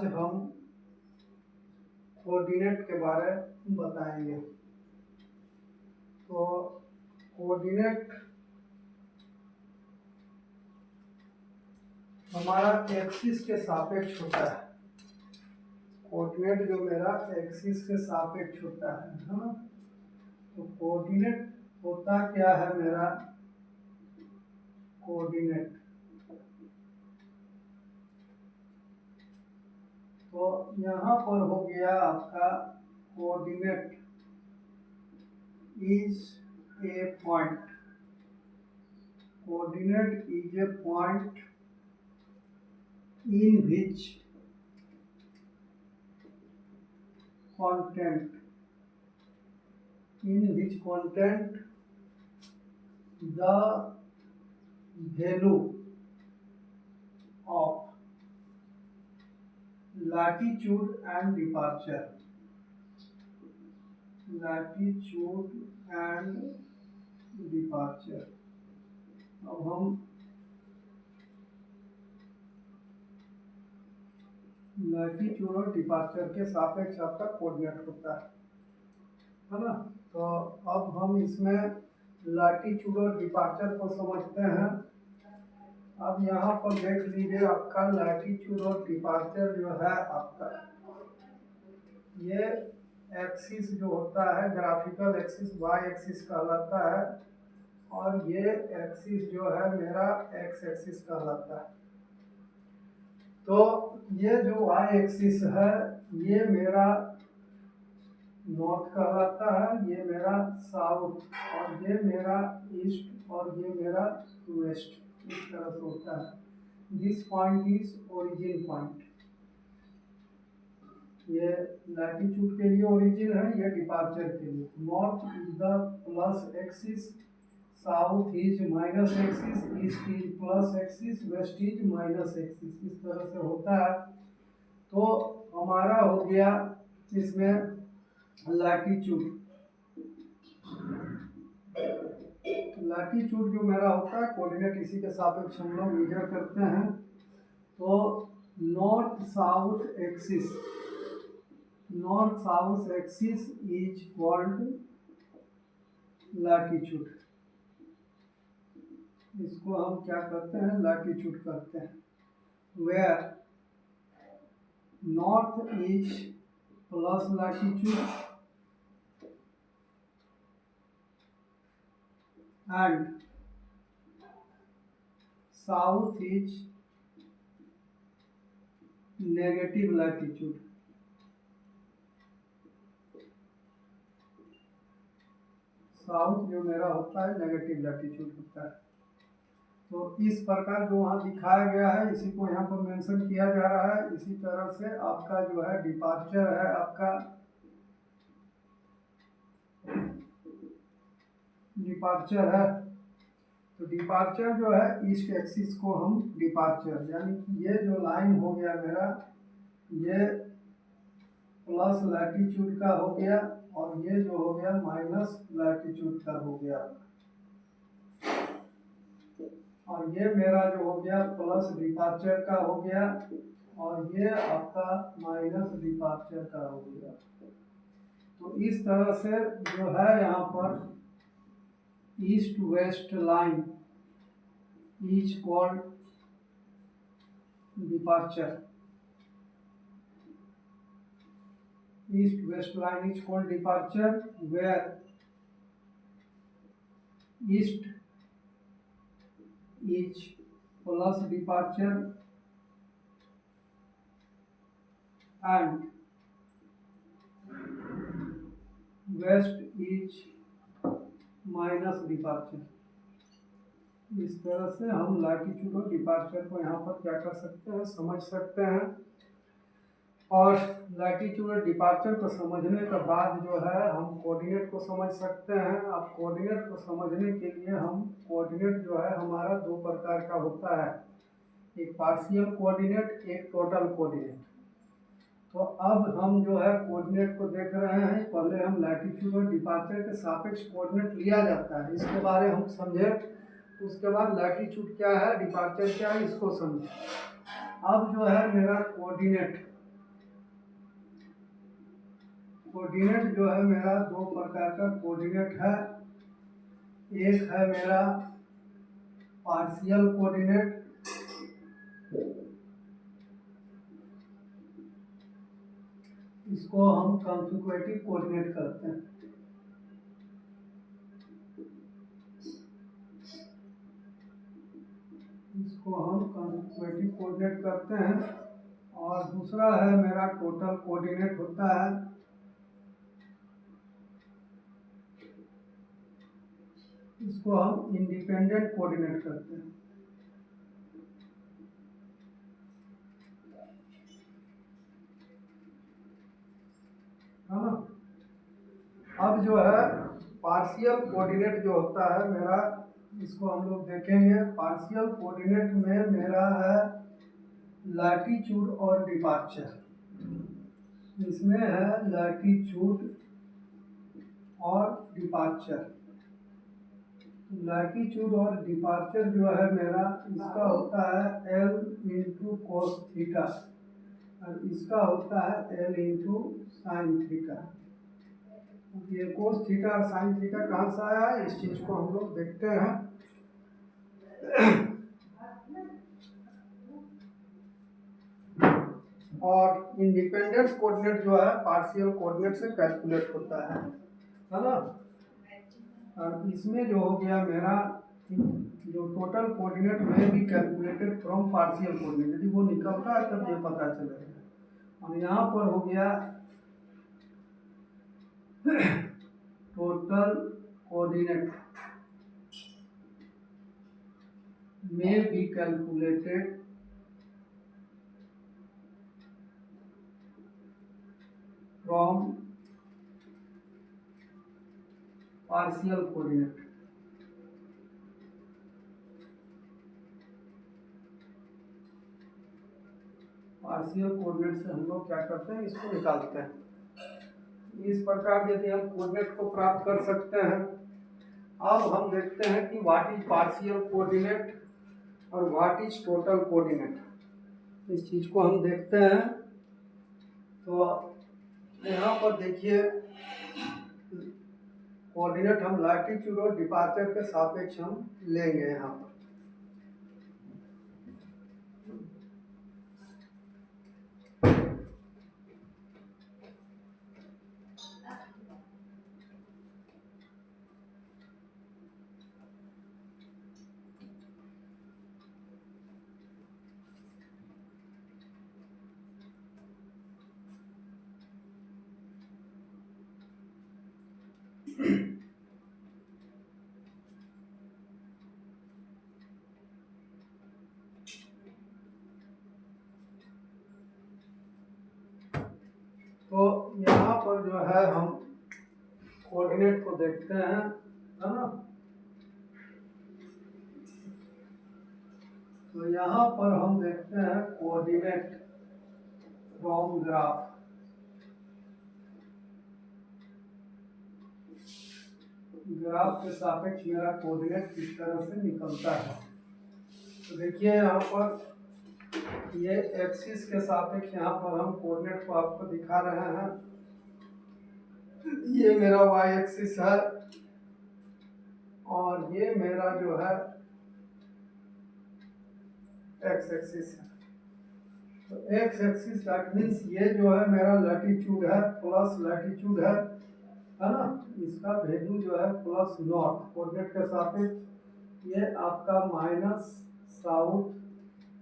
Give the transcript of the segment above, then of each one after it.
आज हम कोऑर्डिनेट के बारे में बताएंगे। तो कोऑर्डिनेट हमारा एक्सिस के सापेक्ष होता है। कोऑर्डिनेट जो मेरा एक्सिस के सापेक्ष होता है ना। तो कोऑर्डिनेट होता क्या है मेरा? कोऑर्डिनेट तो यहाँ पर हो गया आपका coordinate is a point. Coordinate is a point in which content the value of latitude and departure अब हम लैटिट्यूड और डिपार्चर के सापेक्ष आपका कोऑर्डिनेट होता है ना। तो अब हम इसमें लैटिट्यूड और डिपार्चर को समझते हैं। अब यहाँ पर देख लीजिए, आपका लैटिट्यूड और डिपार्चर जो है आपका ये एक्सिस जो होता है, ग्राफिकल एक्सिस वाई एक्सिस कहलाता है, और ये एक्सिस जो है मेरा एक्स एक्सिस कहलाता है। तो ये जो वाई एक्सिस है ये मेरा नॉर्थ कहलाता है, ये मेरा साउथ, और ये मेरा ईस्ट, और ये मेरा वेस्ट। इस तरह से होता है। This point is origin point. ये लैटिट्यूड के लिए ओरिजिन है, ये डिपार्चर के लिए। North is the plus axis, south is minus axis, east is plus axis, west is minus axis. इस तरह से होता है। तो हमारा हो गया इसमें लैटिट्यूड। लैटिट्यूड जो मेरा होता है कोऑर्डिनेट इसी के सापेक्ष हम लोग मेजर करते हैं। तो north south axis is called latitude. इसको हम क्या करते हैं? लैटिट्यूड करते हैं। Where north is plus latitude and south is negative latitude। South जो मेरा होता है नेगेटिव लैटिट्यूड होता है। तो इस प्रकार जो वहाँ दिखाया गया है इसी को यहाँ पर मेंशन किया जा रहा है। इसी तरह से आपका जो है डिपार्चर है, आपका डिपार्चर है। तो डिपार्चर जो है ईस्ट एक्सिस को हम डिपार्चर, यानी कि ये जो लाइन हो गया मेरा, ये प्लस लैटिट्यूड का हो गया, और ये जो हो गया माइनस लैटिट्यूड का हो गया, और ये मेरा जो हो गया प्लस डिपार्चर का हो गया, और ये आपका माइनस डिपार्चर का हो गया। तो इस तरह से जो है यहाँ पर east west line is called departure. East west line is called departure, where east is plus departure and west is minus departure. इस तरह से हम लैटिट्यूड और डिपार्चर को यहाँ पर क्या कर सकते हैं? समझ सकते हैं। और लैटिट्यूड और डिपार्चर को समझने के बाद जो है हम कोऑर्डिनेट को समझ सकते हैं। अब कोऑर्डिनेट को समझने के लिए हम कोऑर्डिनेट जो है हमारा दो प्रकार का होता है, एक पार्शियल कोऑर्डिनेट, एक टोटल कोऑर्डिनेट। तो अब हम जो है कोऑर्डिनेट को देख रहे हैं। पहले हम लैटिट्यूड और डिपार्चर के सापेक्ष कोऑर्डिनेट लिया जाता है, इसके बारे हम समझे। उसके बाद लैटिट्यूड क्या है, डिपार्चर क्या है, इसको समझे। अब जो है मेरा कोऑर्डिनेट कोऑर्डिनेट जो है मेरा दो प्रकार का कोऑर्डिनेट है। एक है मेरा पार्शियल कोऑर्डिनेट, इसको हम कंसेक्यूटिव कोऑर्डिनेट करते हैं। इसको हम कंसेक्यूटिव कोऑर्डिनेट करते हैं। और दूसरा है मेरा टोटल कोऑर्डिनेट होता है। इसको हम इंडिपेंडेंट कोऑर्डिनेट करते हैं। है ना। अब जो है पार्शियल कोऑर्डिनेट जो होता है मेरा, इसको हम लोग देखेंगे। पार्शियल कोऑर्डिनेट में मेरा है लैटीट्यूड और डिपार्चर। इसमें है लैटीट्यूड और डिपार्चर। लैटीट्यूड और डिपार्चर जो है मेरा, इसका होता है L इंटू कोस थीटा और इसका होता है L इंटू साइन थीटा। ये कोस थीटा और साइन थीटा कहाँ से आया है, इस चीज को हम लोग देखते हैं। और इंडिपेंडेंट कोऑर्डिनेट जो है पार्शियल कोऑर्डिनेट से कैलकुलेट होता है ना। और इसमें जो हो गया मेरा, जो टोटल कोऑर्डिनेट में भी कैलकुलेटेड फ्रॉम पार्शियल कोऑर्डिनेट, यदि वो निकलता है तब ये पता चलेगा। और यहाँ पर हो गया टोटल कोऑर्डिनेट में भी calculated from partial coordinate. Partial coordinate से हम लोग क्या करते हैं, इसको निकालते हैं। इस प्रकार यदि हम कोऑर्डिनेट को प्राप्त कर सकते हैं। अब हम देखते हैं कि व्हाट इज पार्शियल कोऑर्डिनेट और व्हाट इज टोटल कोऑर्डिनेट। इस चीज को हम देखते हैं। तो यहाँ पर देखिए, कोऑर्डिनेट हम लैटीट्यूड और डिपार्चर के सापेक्ष हम लेंगे यहाँ पर। तो यहाँ पर जो है हम कोऑर्डिनेट को देखते हैं, है ना। तो यहाँ पर हम देखते हैं कोऑर्डिनेट फ्रॉम ग्राफ। ग्राफ के सापेक्ष मेरा कोऑर्डिनेट किस तरह से निकलता है। तो देखिए यहाँ पर ये एक्सिस के सापेक्ष यहाँ पर हम कोऑर्डिनेट को आपको दिखा रहे हैं। ये मेरा वाई एक्सिस है और ये मेरा जो है एक्स एक्सिस है। तो एक्स एक्सिस दैट मीन्स ये जो है मेरा लैटीट्यूड है प्लस लैटीट्यूड है ना। इसका वैल्यू जो है प्लस नॉट कोऑर्डिनेट के सापेक्ष, ये आपका माइनस साउथ,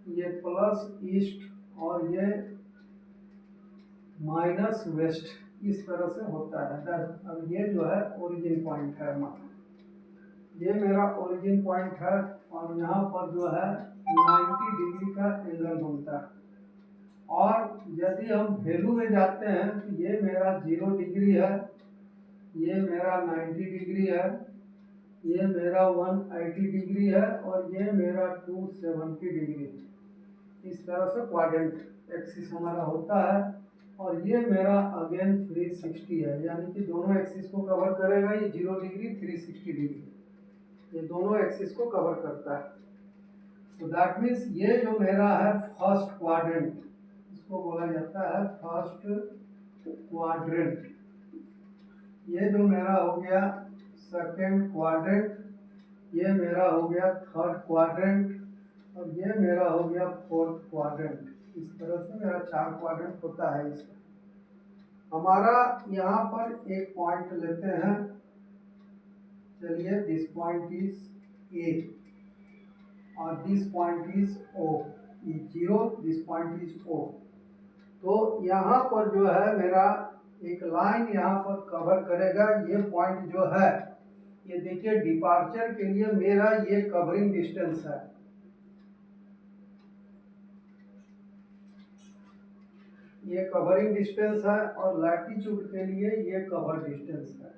ये प्लस ईस्ट और ये माइनस वेस्ट, इस तरह से होता है। अब ये जो है ओरिजिन पॉइंट है हमारा, ये मेरा ओरिजिन पॉइंट है। और यहाँ पर जो है 90 डिग्री का एंगल बनता है। और यदि हम वैल्यू में जाते हैं तो ये मेरा 0 डिग्री है, ये मेरा 90 डिग्री है, ये मेरा 180 डिग्री है और ये मेरा 270 डिग्री है। इस तरह से क्वाड्रेंट एक्सिस हमारा होता है। और ये मेरा अगेन 360 है, यानी कि दोनों एक्सिस को कवर करेगा। ये 0 डिग्री 360 डिग्री, ये दोनों एक्सिस को कवर करता है। तो दैट मीन्स ये जो मेरा है फर्स्ट क्वाड्रेंट, इसको बोला जाता है फर्स्ट क्वाड्रेंट। ये जो मेरा हो गया सेकेंड क्वाड्रेंट, ये मेरा हो गया थर्ड क्वाड्रेंट, और ये मेरा हो गया फोर्थ क्वाड्रेंट। इस तरह से मेरा 4 क्वाड्रेंट होता है इसका। हमारा यहाँ पर एक पॉइंट लेते हैं, चलिए दिस पॉइंट इज ए और this point is O, zero, this point is O. तो यहाँ पर जो है मेरा एक लाइन यहाँ पर कवर करेगा। ये पॉइंट जो है, ये देखिए डिपार्चर के लिए मेरा ये कवरिंग डिस्टेंस है। ये कवरिंग डिस्टेंस है और लैटिट्यूड के लिए ये कवर डिस्टेंस है,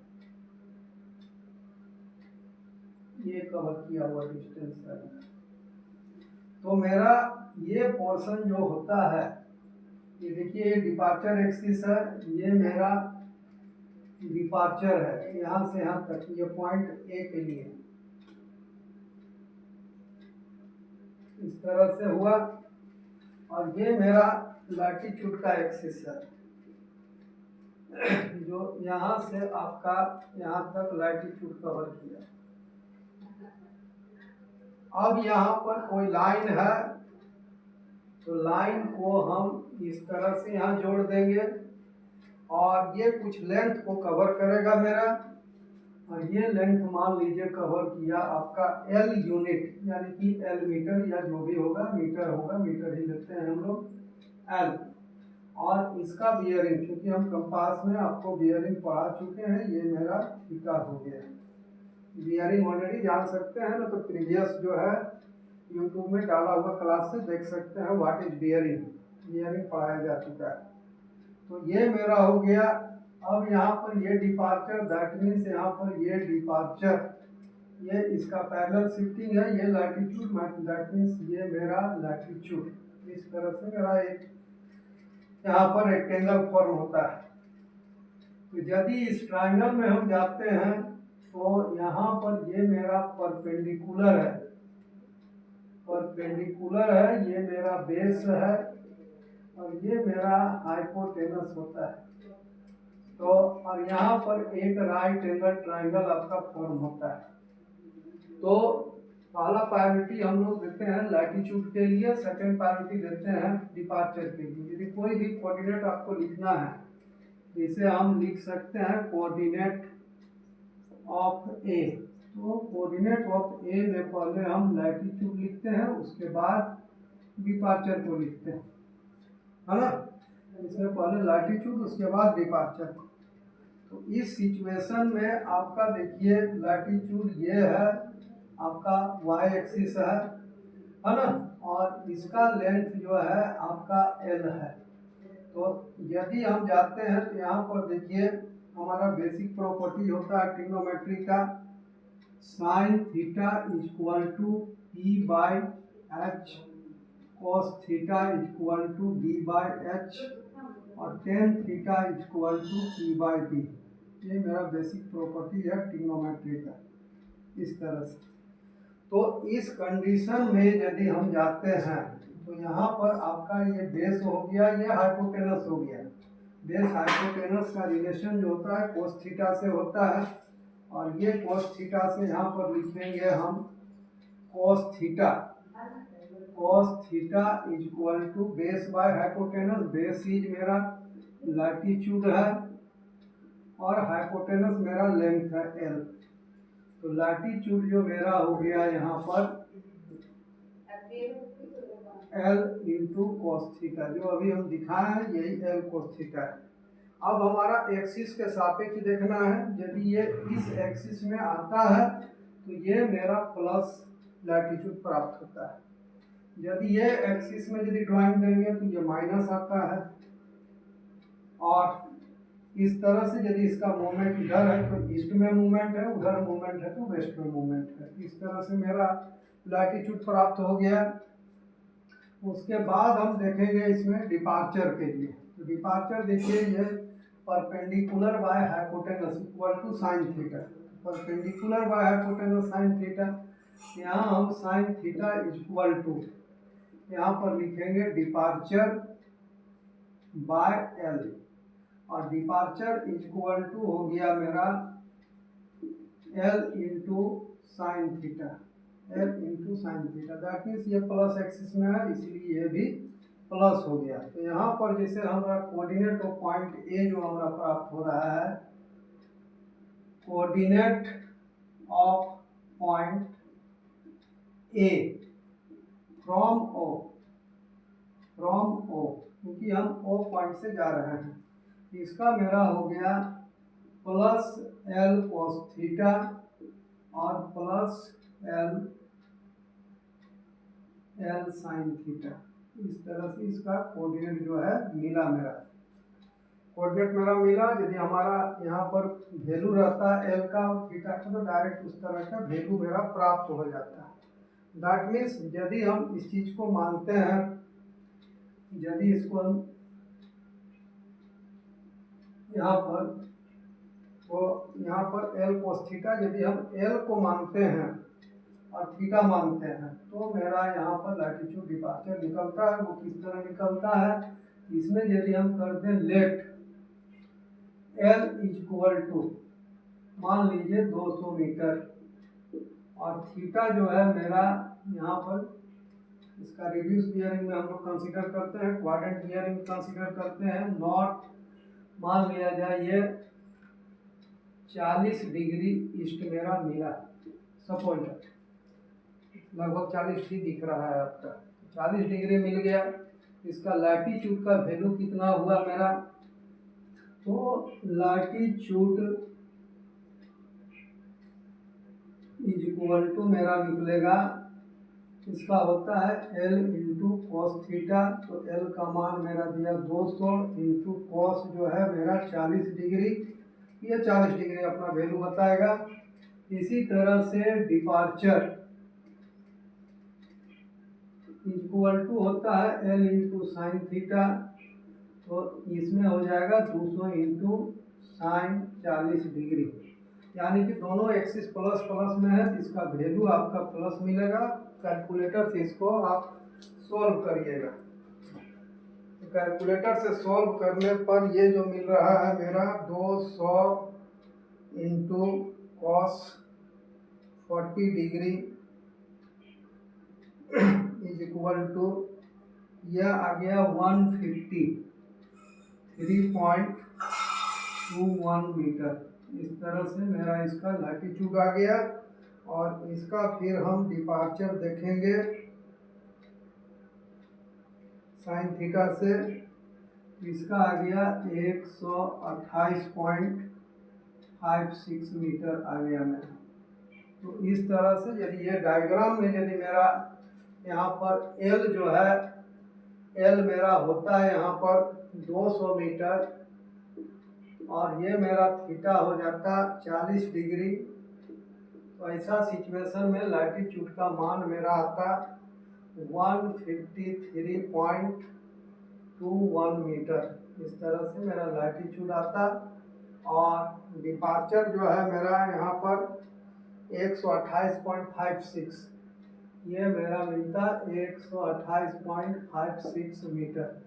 ये कवर किया हुआ डिस्टेंस है। तो मेरा ये पोर्शन जो होता है, ये देखिए ये डिपार्चर एक्सिस है, ये मेरा डिपार्चर है यहाँ से यहाँ तक, ये पॉइंट ए के लिए इस तरह से हुआ। और ये मेरा लैटिट्यूड का एक्सिस है, जो यहाँ से आपका यहाँ तक लैटिट्यूड कवर किया। अब यहाँ पर कोई लाइन है, तो लाइन को हम इस तरह से यहाँ जोड़ देंगे और ये कुछ लेंथ को कवर करेगा मेरा, और ये लेंथ मान लीजिए कवर किया आपका L यूनिट, यानी कि L मीटर या जो भी होगा, मीटर होगा, मीटर ही लेते हैं हम लोग L। और इसका बियरिंग, चूंकि हम कंपास में आपको बियरिंग पढ़ा चुके हैं, ये मेरा थीटा हो गया। बियरिंग ऑलरेडी जान सकते हैं ना, तो प्रीवियस जो है यूट्यूब में डाला हुआ क्लास से देख सकते हैं व्हाट इज बियरिंग, बियरिंग पढ़ाया जा चुका है। तो ये मेरा हो गया। अब यहाँ पर ये डिपार्चर, दैट मीन्स यहाँ पर ये डिपार्चर, ये इसका पैरेलल शिफ्टिंग है, ये लैटिट्यूड, दैट मीन्स ये मेरा लैटिट्यूड। इस तरह से मेरा एक यहाँ पर रेक्टेंगल फॉर्म होता है। तो यदि इस ट्रायंगल में हम जाते हैं तो यहाँ पर ये मेरा परपेंडिकुलर है, परपेंडिकुलर है, ये मेरा बेस है और ये मेरा हाइपोटेनस होता है। तो और यहाँ पर एक राइट एंगल ट्रायंगल आपका फॉर्म होता है। तो पहला प्रायोरिटी हम लोग देते हैं लैटिट्यूड के लिए, सेकंड प्रायोरिटी देते हैं डिपार्चर के लिए। यदि कोई भी कोऑर्डिनेट आपको लिखना है, इसे हम लिख सकते हैं कोऑर्डिनेट ऑफ ए। तो कोऑर्डिनेट ऑफ ए में पहले हम लैटिट्यूड लिखते हैं, उसके बाद डिपार्चर को लिखते हैं, है ना। इसमें पहले लैटिट्यूड, उसके बाद डिपार्चर। तो इस सिचुएशन में आपका देखिए लैटिट्यूड ये है, आपका वाई एक्सिस है ना, और इसका लेंथ जो है आपका एल है। तो यदि हम जाते हैं तो यहाँ पर देखिए हमारा बेसिक प्रॉपर्टी होता है ट्रिग्नोमेट्री का, sine theta equal to P by H, cos theta equal to B by H, और tan theta equal to P by B. ये मेरा बेसिक प्रॉपर्टी है ट्रिग्नोमेट्री का, इस तरह से। तो इस कंडीशन में यदि हम जाते हैं तो यहाँ पर आपका ये बेस हो गया, ये हाइपोटेनस हो गया। बेस हाइपोटेनस का रिलेशन जो होता है कोस थीटा से होता है, और ये कोस थीटा से यहाँ पर लिखेंगे हम cos theta, cos theta is equal to base by hypotenuse. Base is मेरा लैटिट्यूड है और हाइपोटेनस मेरा लेंथ है एल। तो लैटिट्यूड जो मेरा हो गया यहाँ पर एल इंटू कोस थीटा, जो अभी हम दिखाए हैं यही एल कोस थीटा है। अब हमारा एक्सिस के सापेक्ष देखना है। यदि ये इस एक्सिस में आता है तो ये मेरा प्लस लैटिट्यूड प्राप्त होता है। यदि ये एक्सिस में यदि ड्राइंग देंगे तो ये माइनस आता है, और इस तरह से यदि इसका मूवमेंट इधर है तो ईस्ट में मूवमेंट है, उधर मूवमेंट है तो वेस्ट में मूवमेंट है। इस तरह से मेरा लैटिट्यूड प्राप्त हो गया। उसके बाद हम देखेंगे इसमें डिपार्चर के लिए। तो डिपार्चर देखिए ये perpendicular by hypotenuse equal to sine theta, perpendicular by hypotenuse sine theta. यहाँ हम साइन थीटा इक्वल टू यहाँ पर लिखेंगे डिपार्चर बाय एल, और डिपार्चर इज इक्वल टू हो गया मेरा L into sine theta, that means ये प्लस एक्सिस में है इसलिए ये भी प्लस हो गया। तो यहाँ पर जैसे हमारा कोऑर्डिनेट ऑफ पॉइंट ए जो हमारा प्राप्त हो रहा है, coordinate of point A from O, क्योंकि हम ओ पॉइंट से जा रहे हैं, इसका मेरा हो गया प्लस एल कोस थीटा और प्लस एल साइन थीटा। इस तरह से इसका कोऑर्डिनेट जो है मिला मेरा, यदि हमारा यहाँ पर वैल्यू रहता है एल का और थीटा का तो डायरेक्ट उस तरह का वैल्यू मेरा प्राप्त हो जाता है। दैट मीन्स यदि हम इस चीज़ को मानते हैं, यदि इसको हम यहाँ पर एल कोस थीटा, यदि हम एल को मानते हैं और थीटा मानते हैं तो मेरा यहाँ पर लैटिट्यूड डिपार्चर निकलता है। वो किस तरह निकलता है, इसमें यदि हम कर दें let L is equal to मान लीजिए 200 मीटर और थीटा जो है मेरा यहाँ पर इसका रिड्यूस बियरिंग में हम लोग कंसीडर करते हैं, क्वाड्रेंट बियरिंग कंसीडर करते हैं, नॉट मान लिया जाए ये 40 डिग्री ईस्ट मेरा मिला, सपोज लगभग 40 ही दिख रहा है आपका, 40 डिग्री मिल गया। इसका लैटिट्यूड का वैल्यू कितना हुआ मेरा, तो लैटिट्यूड इज इक्वल टू मेरा निकलेगा, इसका होता है L इंटू कॉस थीटा, तो L का मान मेरा दिया 200 इंटू कॉस जो है मेरा 40 डिग्री, ये 40 डिग्री अपना वैल्यू बताएगा। इसी तरह से डिपार्चर इक्वल टू होता है L इंटू साइन थीटा, तो इसमें हो जाएगा 200 इंटू साइन 40 डिग्री, यानी कि दोनों एक्सिस प्लस प्लस में है, इसका वैल्यू आपका प्लस मिलेगा। कैलकुलेटर से इसको आप सॉल्व करिएगा, तो कैलकुलेटर से सॉल्व करने पर ये जो मिल रहा है मेरा 200 into cos 40 degree is equal to यह आ गया 153.21 मीटर। इस तरह से मेरा इसका लैटिट्यूड आ गया और इसका फिर हम डिपार्चर देखेंगे साइन थीटा से, इसका आ गया 128.56 मीटर आ गया मेरा। तो इस तरह से यदि ये डायग्राम में यदि मेरा यहाँ पर L जो है, L मेरा होता है यहाँ पर 200 मीटर और ये मेरा थीटा हो जाता 40 डिग्री, तो ऐसा सिचुएशन में लैटिट्यूड का मान मेरा आता 153.21 मीटर। इस तरह से मेरा लैटिट्यूड आता और डिपार्चर जो है मेरा यहाँ पर 128.56, ये मेरा मिलता 128.56 मीटर,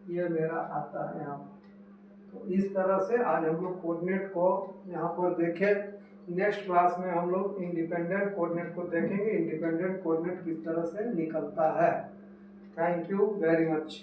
ये मेरा आता है यहाँ पर। तो इस तरह से आज हम लोग कोऑर्डिनेट को यहाँ पर देखें। नेक्स्ट क्लास में हम लोग इंडिपेंडेंट कोऑर्डिनेट को देखेंगे, इंडिपेंडेंट कोऑर्डिनेट किस तरह से निकलता है। Thank you very much.